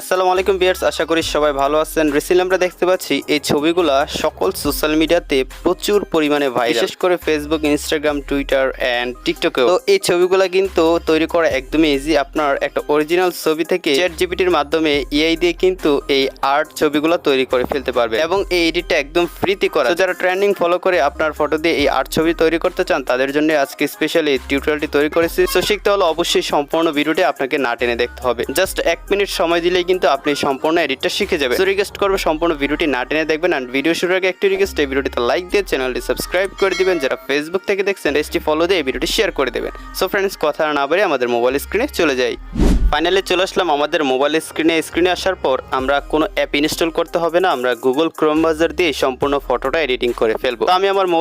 আসসালামু আলাইকুম ভিউয়ার্স, আশা করি সবাই ভালো আছেন। রিসেন্টলি আমরা দেখতে পাচ্ছি এই ছবিগুলা সকল সোশ্যাল মিডিয়াতে প্রচুর পরিমাণে ভাইরাল, বিশেষ করে ফেসবুক, ইনস্টাগ্রাম, টুইটার এন্ড টিকটকে। তো এই ছবিগুলা কিন্তু তৈরি করা একদমই ইজি। আপনার একটা অরিজিনাল ছবি থেকে চ্যাট জিপিটির মাধ্যমে এআই দিয়ে কিন্তু এই আর্ট ছবিগুলো তৈরি করে ফেলতে পারবে এবং এই এডিটটা একদম ফ্রিতে করা। তো যারা ট্রেন্ডিং ফলো করে আপনার ফটো দিয়ে এই আর্ট ছবি তৈরি করতে চান তাদের জন্য আজকে স্পেশালি টিউটোরিয়ালটি তৈরি করেছি। তো শিখতে হলে অবশ্যই সম্পূর্ণ ভিডিওটি আপনাকে না টেনে দেখতে হবে। জাস্ট 1 মিনিট সময় দিলে কিন্তু আপনি সম্পূর্ণ এডিটটা শিখে যাবেন। তো রিকোয়েস্ট করব সম্পূর্ণ ভিডিওটি না টেনে দেখবেন। আর ভিডিও শুরুর আগে একটি রিকোয়েস্ট, এই ভিডিওটিতে লাইক দিয়ে চ্যানেলটি সাবস্ক্রাইব করে দিবেন। যারা ফেসবুক থেকে দেখছেন পেজটি ফলো দিয়ে এই ভিডিওটি শেয়ার করে দেবেন। সো ফ্রেন্ডস, কথা না বাড়িয়ে আমাদের মোবাইল স্ক্রিনে চলে যাই। ফাইনালি চলে আসলাম আমাদের মোবাইল স্ক্রিনে আসার পর আমরা কোনো অ্যাপ ইনস্টল করতে হবে না, আমরা গুগল ক্রোম ব্রাউজার দিয়ে সম্পূর্ণ ফটোটা এডিটিং করে ফেলবো। তো আমি আমার